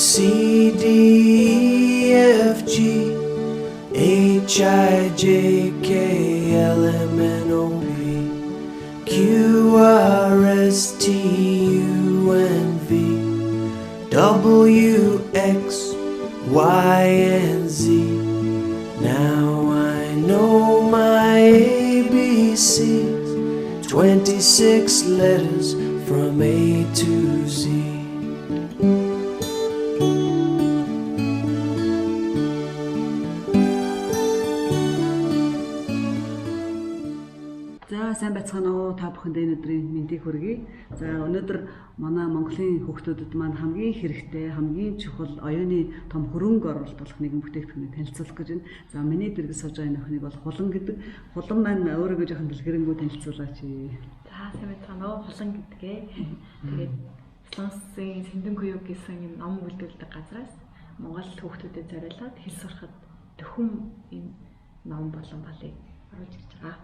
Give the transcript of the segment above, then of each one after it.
C, D, E, F, G, H, I, J, K, L, M, N, O, P, Q, R, S, T, U, N, V, W, X, Y, and Z. Now I know my ABCs, 26 letters from A to Z. За сайн байцгаана уу та бүхэнд энэ өдрийн мэндийг хүргэе. За өнөөдөр манай Монголын хүүхдүүдэд маань хамгийн хэрэгтэй, хамгийн чухал оюуны том хөрөнгө оруулалт болох нэгэн бүтээгдэхүүнийг танилцуулах гэж байна. За миний дэргэд сууж байгаа энэ охиныг бол Хулан гэдэг. Хулан маань өөрийгөө жоохон дэлгэрэнгүү танилцуулаач. За сайн байцгаана уу Хулан гэдгээ. Тэгээд Солонгосын Сэндэн Куюг гэсэн энэ ном бүлдүүлдэг газраас Монгол хүүхдүүдэд зориулаад хэл сурахад төхөм энэ ном болон балыг оруулж ирж байгаа.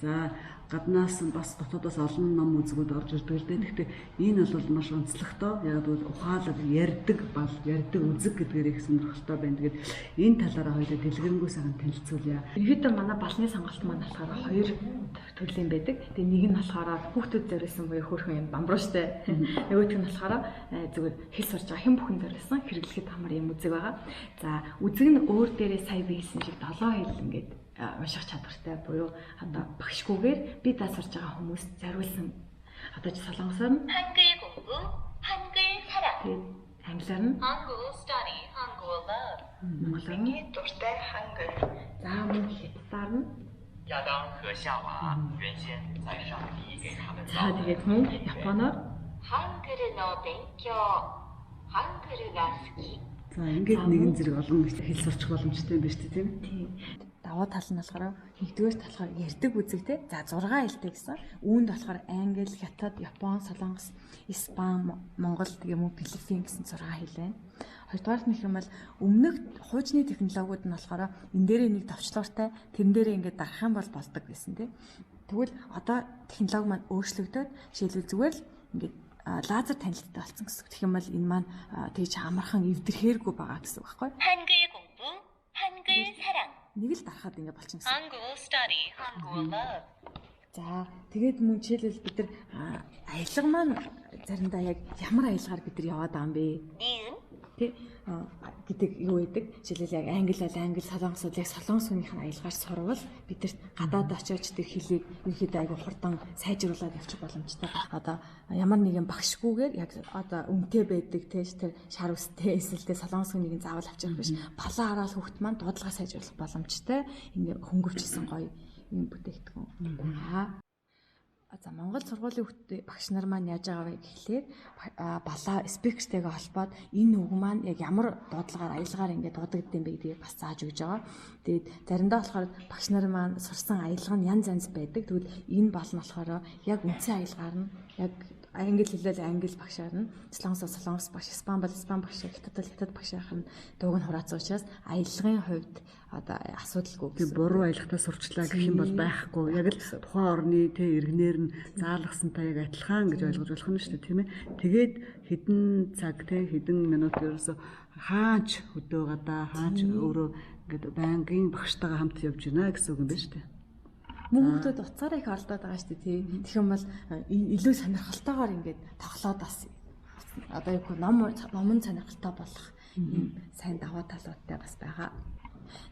За гаднаас бас дотоодоос олон ном үзгүүд орж ирдэг л дээ. Гэхдээ энэ бол маш онцлогтой. Яг бол ухаалаг ярьдаг бал, ярьдаг үзэг гэдгээр их сонирхолтой байна. Тэгээд энэ талаараа хоёулаа дэлгэрэнгүй сайхан танилцуулъя. Ерөнхийдөө манай балны сонголт маань болохоор хоёр төрлийн байдаг. Тэгээ нэг нь болохоор хүүхдүүд зориулсан буюу хөөрхөн юм бамбрууштай. Нөгөөх нь болохоор зүгээр хэл сурж байгаа хэн бүхэн зориулсан хэрэглэхэд амар юм үзэг байгаа. За үзэг нь өөр дээрээ сая би хэлсэн шиг 7 хэл ингээд унших чадвартай буюу одоо багшгүйгээр би даа сурж байгаа хүмүүст зориулсан одоо ч солонгосоор нь 한글 공부, 한글 사랑. англиар нь 한국 study, 한국 love. монголоор нь дуртай 한글. за мөн хятадаар нь 亚当和夏娃原先在上帝给他们 за тэгээд мөн японоор 한글의勉強, 한글가好き. За ингээд нэгэн зэрэг олон хэл сурчих боломжтой юм байна шүү дээ, тийм ээ. даваа тал нь болохоор нэгдүгээр талаар ярьдаг үзэг те. За 6 хэлтэй гэсэн. Үүнд болохоор англи, хятад, япон, солонгос, испани, монгол тэгээ мөн филиппин гэсэн 6 хэл байна. Хоёрдугаарт нь юм бол өмнөх хуучны технологиуд нь болохоор энэ дээрээ нэг товчлууртай тэрэн дээрээ ингээд дарах юм бол болдог гэсэн те. Тэгвэл одоо технологи маань өөрчлөгдөд жишээлбэл зүгээр л ингээд лазер танилттай болсон гэсэн. Тэгэх юм бол энэ маань тэгж амархан эвдэрхээргүй байгаа гэсэн үг байхгүй. 한글 공부, 한글 사랑. Нэг л дарахад ингэ болчихсон гэсэн. 한국 study, 한국 love. За тэгээд мөн жишээлбэл бид нар аялга маань заримдаа яг ямар аялгаар бид нар яваад байгаа юм бэ? 니은, Тэ гэдэг юу гэдэг? Жишээлбэл яг англи бол англи, солонгос бол яг солонгос хүнийх нь аялгаар сурвал бидэрт гадаад очиж тэр хэлийг ерөөхдөө айгу хурдан сайжруулад явчих боломжтой. Одоо ямар нэгэн багшгүйгээр яг одоо үнэтэй байдаг тэр шар үстэй эсвэл тэр солонгос хүнийг заавал авчих биш. Балаа хараал хүүхд маань дуудлагаа сайжруулах боломжтой. Ингээ хөнгөвчсөн гоё юм бүтээгдэхүүн. За Монгол сургуулийн хүүхдийн багш нар маань яаж байгаа вэ гэхлээр балаа спикертэйгээ холбоод энэ үг маань яг ямар дуудлагаар аялгаар ингээд дуудагдсан бэ гэдгийг бас зааж өгж байгаа. Тэгээд заримдаа болохоор багш нар маань сурсан аялга нь янз янз байдаг. Тэгвэл энэ бол нь болохоор яг үндсэн аялгаар нь яг англи хэлэл англи багшаар нь солонгос багш, испани бол испани багш, хятад багшийнх нь дууг нь хураацсан учраас аялгын хувьд одоо асуудалгүй би буруу аялалтаа сурчлаа гэх юм бол байхгүй. Яг л тухайн орны иргэнээр нь заалгасантай яг адилхан гэж ойлгож болох нь шүү дээ, тийм ээ. Тэгээд хэдэн цаг хэдэн минут ерөөсө хаач хөдөө гадаа хаач өөрөө ингээд банкын багштайгаа хамт явж байна гэсэн үг юм байна шүү дээ. Мөн хүмүүсд уцаараа их оролдоод байгаа шүү дээ, тийм. Тэгэх юм бол илүү сонирхолтойгоор ингээд тоглоод бас одоо яг номон сонирхолтой болох юм сайн даваа талуудтай бас байгаа.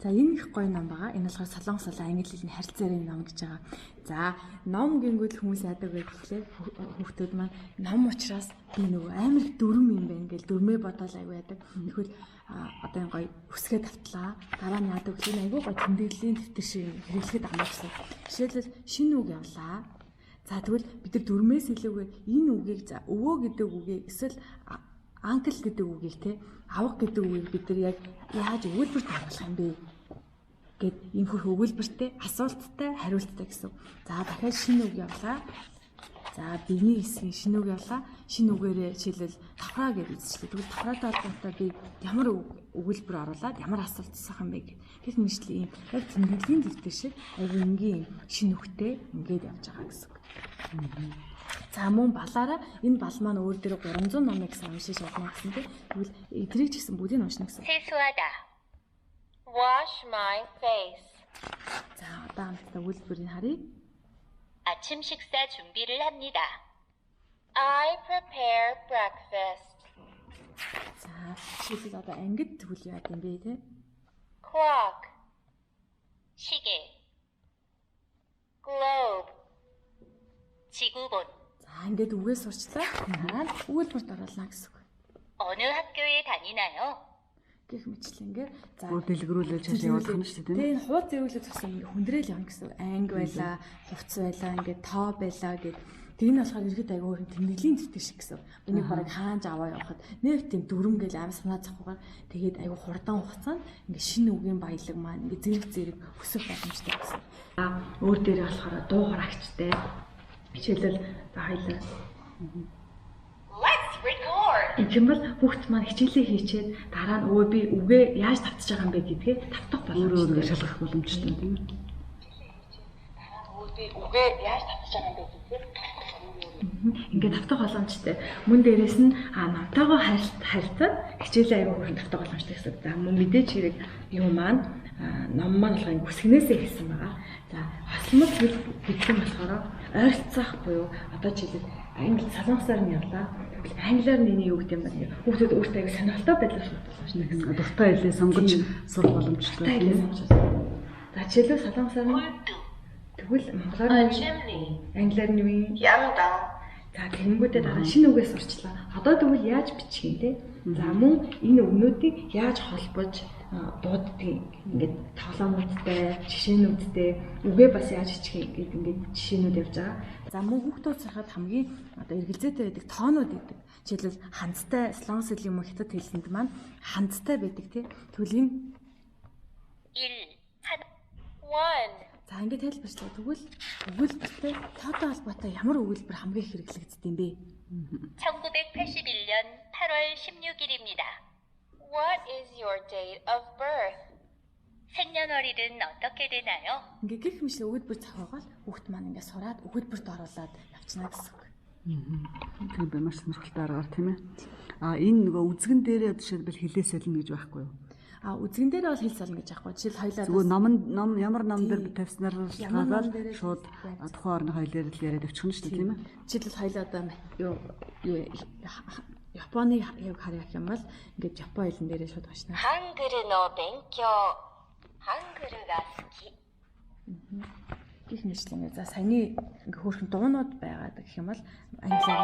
За энэ их гоё ном байгаа. Энэ болохоор солонгос болон англи хэлний харилцааны ном гэж байгаа. За ном гингүүл хүмүүс яадаг вэ гэхлээр хүүхдүүд маань ном учраас би нөгөө амар их дүрм юм байна гэж дүрмээ бодоод аягүй яадаг. Тэгвэл одоо энэ гоё үсгээ тавтлаа. Дараа нь яадаг гэхлээр аягүй гоё тэмдэглэлийн дэвтэр шиг хэрэглэхэд амарсан. Жишээлбэл шинэ үг явлаа. За тэгвэл бид нар дүрмээс илүүгээр энэ үгийг за өвөө гэдэг үгийг эсвэл анкл гэдэг үгийг те авах гэдэг үгийг бид нар яг яаж өгүүлбэрт оруулах юм бэ гэд ийм хөрх өгүүлбэртэй асуулттай хариулттай гэсэн. За дахиад шинэ үг явлаа. За биений хэсгийн шинэ үг явлаа. Шинэ үгээрээ жишээлбэл давхраа гэж үзчихлээ. Тэгвэл давхраатай холбоотой би ямар өгүүлбэр оруулаад ямар асуулт асуух юм бэ гэх. Тэгэх мэтлээ ийм яг тэмдэглэлийн дэвтэр шиг аягүй энгийн шинэ үгтэй ингээд явж байгаа гэсэн. За мөн балаараа энэ бал маань өөр дээр 300 номыг гэсэн уншиж чадна гэсэн тийм. Тэгвэл эдрийг ч гэсэн бүгдийг уншина гэсэн. 세수하다. Wash my face. За одоо хамтдаа үйлдвэрийг харъя. 아침 식사 준비를 합니다. I prepare breakfast. За жишээлбэл одоо ангид тэгвэл яа гэм бэ те? Clock. 시계. Globe. 지구본. За ингээд үгээс сурчлаа. Үйлдвэрт оруулна гэсэн үг. 어느 학교에 다니나요? Гэх мэтлэнгээр за Өөр дэлгэрүүлж чад явуулах нь шүү дээ. Тэгээ хуудас зөвлөлт гэсэн ингээ хүндрээл явна гэсэн. Анги байла, хувц байла, ингээ тоо байла гэд. Тэг энэ болохоор ерхэд аягүй өөр тэмдэглэлийн зүйтэй шиг гэсэн. Энийг бараг хаанж аваа явахад нэг тийм дүрм гэл аим санаа зовхоор тэгээд аягүй хурдан хугацаанд ингээ шинэ үгийн баялаг маань ингээ зэрэг өсөх боломжтой гэсэн. Өөр дээрээ болохоор дуу хураагчтай. Хичээлэл за хоёлаа. Let's record. Энэ юм бол хүүхд маань хичээлээ хийчээд дараа нь өө би үгээ яаж тавтаж байгаа юм бэ гэдгээ тавтах боломжтой. Өөрөө шалгах боломжтой тийм ээ. үгээ яаж татчих байгаа юм бэ гэдэг. Ингээд тавтах боломжтой. Мөн дээрэс нь намтайгаа харилцаад хичээлээ аягүй хөрөн тавтах боломжтой гэсэн. За мөн мэдээч хэрэг юм маань ном маань болохын хүсгнээсээ хэлсэн байгаа. За хослмол хэлсэн болохоор ойролцоох буюу одоо жишээлбэл англи солонгосоор нь явлаа. Англиар нь юу гэдэг юм бэ? Хүүхдүүд өөртөө аягүй сонирхолтой байдлаар сурах болно гэсэн. Дуртай хэлээ сонгож сурах боломжтой тийм ээ. За жишээлбэл солонгосоор нь тэгвэл монголоор англиар нь юу юм? яндан. За тэгэнгүүтээ дараа шинэ үгээс сурчлаа. Одоо тэгвэл яаж бичих юм те? За мөн энэ өгнүүдийг яаж холбож дууддгийг ингээд тоглоомуудтай, жишээнүүдтэй үгээ бас яаж бичих юм гэдэг ингээд жишээнүүд явж байгаа. За мөн хүүхдүүд сахад хамгийн одоо эргэлзээтэй байдаг тоонууд гэдэг. Жишээлбэл хандтай солонгос хэл юм уу хятад хэлэнд маань хандтай байдаг те. Тэгвэл энэ 1 1 за ингээд тайлбарчлаа. Тэгвэл өгүүлбэртэй тоотой холбоотой ямар өгүүлбэр хамгийн их хэрэглэгддэг юм бэ? 1981년 8월 16일입니다. What is your date of birth? 생년월일은 어떻게 되나요? Ингээ гэх мэт өгүүлбэр зохиогоол хүүхд маань ингээ сураад өгүүлбэрт оруулаад явчихна гэсэн үг. Тийм бай маш сонирхолтой аргаар тийм ээ. Энэ нөгөө үзгэн дээрээ жишээлбэл хилээ солино гэж байхгүй юу? Үзгэн дээр бол хэл солино гэж аахгүй. Жишээл хоёлаа Зүгээр ном ямар ном дээр тавьснаар шалгаад шууд тухайн орны хоёлоор л яриад авчихна шүү дээ тийм ээ. жишээл хоёлаа одоо юу Японы яг харах юм бол ингээд Япон хэлэн дээрээ шууд гашна. 한글의勉強. 한글가 好き. Гэх мэтлэн за саяны ингээ хөөрхөн дуунууд байгаад гэх юм бол англиар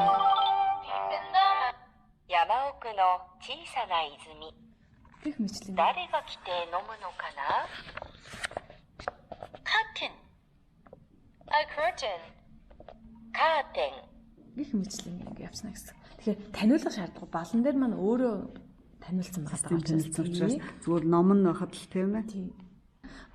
야마오쿠의 小さな泉. гэх мэтлэн 誰が来て飲むのかな? curtain. A curtain. curtain. гэх мэтлэн ингээ явчихна гэсэн. Тэгэхээр таниулах шаардлагагүй. Балан дээр маань өөрөө таниулсан байгаа учраас зүгээр ном нь байхад л тийм ээ. Тийм.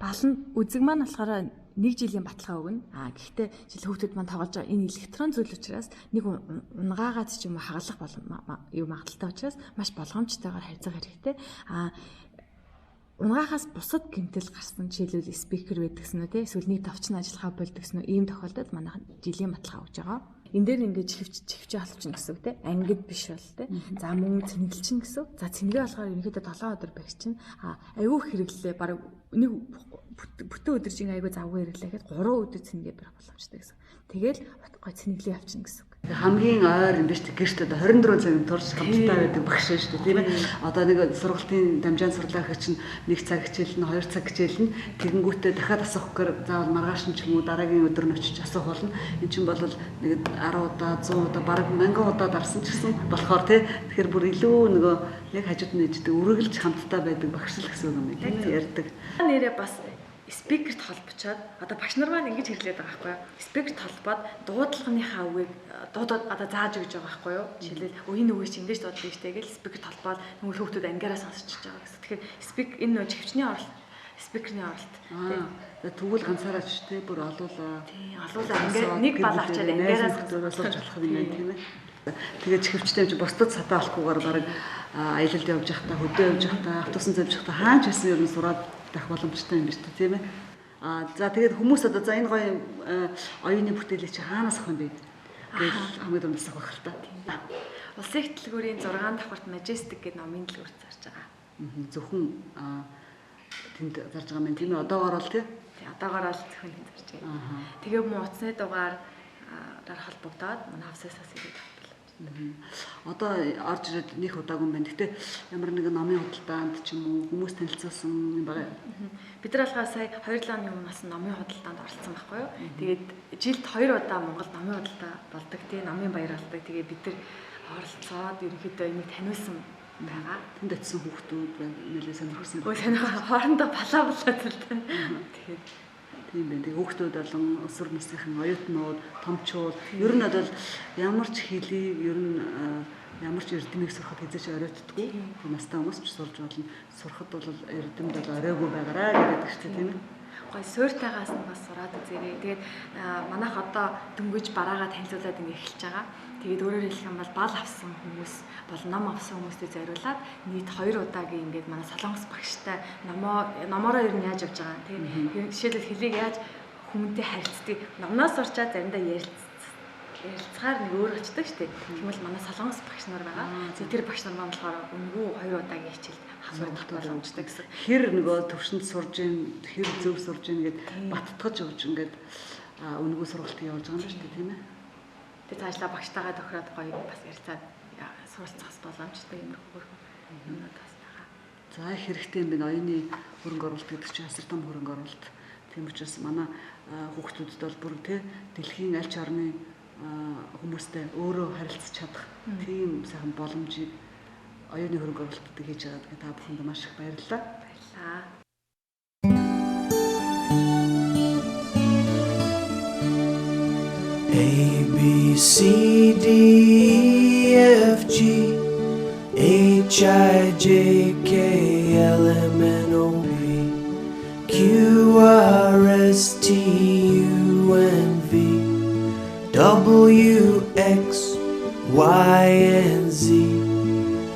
Балан үзэг маань болохоор 1 жилийн баталгаа өгнө. Гэхдээ жишээл хүүхдүүд маань тоглож байгаа энэ электрон зүйл учраас нэг унгаагаад ч юм уу хагалах юу магадaltaй учраас маш болгоомжтойгоор харьцах хэрэгтэй. Унгаагаас бусад гэмтэл гарсан жишээлбэл спикер байдаг гэсэн үү те эсвэл нэг товчны ажиллагаа болдог гэсэн үү ийм тохиолдолд манайхан жилийн баталгаа өгж байгаа. Энэ дээр ингээд чихвчээ холбочихно гэсэн үг те ангид биш бол те за мөн цэнгэлчин гэсэн. За цэнгээ болохоор ерөнхийдөө 7 өдөр байх чинь аюу хэрэглээ баг нэг бүтэн өдөржин аюу завгүй хэрэглэхэд 3 өдөр цэнгээ барих боломжтой гэсэн. Тэгэл гой цэнгэлээ авчна гэсэн. Хамгийн ойр юм биш гэрт одоо 24 цагийн турш хамтдаа байдаг багш шүү дээ тийм ээ. Одоо нэг сургалтын дамжаан сурлаа гэх чинь 1 цаг хичээл нь 2 цаг хичээл нь тэгэнгүүтээ дахиад асуух гэхээр заавал маргааш нь ч юм уу дараагийн өдөр нь очиж асуух болно. Энд чинь бол нэг 10 удаа 100 удаа бараг 1000 удаа дарсан ч гэсэн болохоор тий. Тэгэхээр бүр илүү нөгөө яг хажууд нь иждэг үргэлж хамтдаа байдаг багш л гэсэн үг юм тийм ярьдаг. Нэрээ бас спикерт холбочоод одоо багш нар маань ингэж хэлээд байгаа байхгүй юу? Спикерт холбоод дуудлагынхаа үгийг дуудаад одоо зааж өгч байгаа байхгүй юу? Жишээлбэл энэ үгийг чинь ингэж дуудлаа штэ гэж спикерт холбоод нөгөө хүүхдүүд ангиараа сонсчихж байгаа гэсэн. Тэгэхээр энэ нөө чихвчний оролт, спикерний оролт. Тэгвэл ганцаараа ч тий бүр олуулаа. Тий, олуулаа ангиар нэг бал авчаад ангиараа сонсож болох юм байна тийм ээ. Тэгээд чихвчтэй юм чи бусдад сатаа болохгүйгээр баг аялалд явж байхдаа хөдөө явж байхдаа автобусан завж байхдаа хаач байсан ер нь сураад дах боломжтой юм биш үү тийм ээ. За тэгээд хүмүүс одоо за энэ гоё оюуны бүтээлийг чи хаанаас авах юм бэ? гэж хамгийн дунд засах байх л та. Улсын их дэлгүүрийн 6 давхарт Majestic гэдэг номын дэлгүүрт зарж байгаа. Зөвхөн тэнд зарж байгаа юм тийм ээ. Одоогоор бол тий. Одоогоор л зөвхөн тэнд зарж байгаа. Тэгээ мөн утасны дугаараар холбогдоод манай хавсаасаас ирээд автлаа. Одоо орж ирээд нөх удаагүй юм байна. Гэтэ ямар нэгэн номын худалдаанд ч юм уу хүмүүс танилцуулсан юм байгаа. Бид нар болохоор сая 2-7 оны өмнөөс номын худалдаанд оролцсон байхгүй юу? Тэгээд жилд 2 удаа Монголд номын худалдаа болдог тий, номын баяр болдог. Тэгээд бид нар оролцоод ерөнхийдөө энийг таниулсан байгаа. Тэнд очисон хүүхдүүд нэлээд сонирхсан. Өө санаа хоорондоо балаа талтай. Тэгээд тийм байна. Тэгээ хүүхдүүд болон өсвөр насныхан оюутнууд, томчууд ер нь бол ямар ч хэлийг ер нь ямар ч эрдэмийг сурахад хэзээ ч оройтдаггүй. Настай хүмүүс ч сурж болно. Сурахад бол эрдэмд бол оройгүй байгаарай гэдэг чинь тийм ээ. Гой суурьтайгаас нь бас сураад үзээрэй. Тэгээд манайх одоо дөнгөж бараагаа танилцуулаад ингэ эхэлж байгаа. Тэгээд өөрөөр хэлэх юм бол бал авсан хүмүүс бол ном авсан хүмүүстэй зориулаад нийт 2 удаагийн ингээд манай Солонгос багштай номоороо ер нь яаж явж байгаа. Тэгээд жишээлбэл хэлийг яаж хүмүүнтэй харилцдаг. Номноос урчаад заримдаа ярилцгаар нэг өөр очдөг шүү дээ. Тэгмэл манай Солонгос багш нар байгаа. Тэр багш нар маань болохоор өнгөө 2 удаагийн хичээлд хамрагдах боломжтой гэсэн. Хэр нөгөө төвшөнд сурж ийн, хэр зөв сурж ийн гэд баттгаж явж ингээд өнгөө сургалтыг явуулж байгаа юм шүү дээ тийм ээ. Тэгээд цаашлаа багштайгаа тохироод гоё бас ярилцаад суралцах боломжтой юм хөрхөн бас байгаа. За их хэрэгтэй юм байна. Оюуны хөрөнгө оруулалт гэдэг чинь асар том хөрөнгө оруулалт. Тийм учраас манай хүүхдүүдэд бол бүр дэлхийн аль ч орны хүмүүстэй өөрөө харилцаж чадах тийм сайхан боломжийг оюуны хөрөнгө оруулалтад хийж байгаа гэдэг та бүхэнд маш их баярлалаа. Баярлалаа. A, B, C, D, E, F, G, H, I, J, K, L, M, N, O, P, Q, R, S, T, U, N, V, W, X, Y, and Z.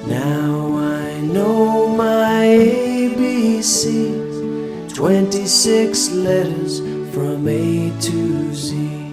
Now I know my ABCs, 26 letters from A to Z.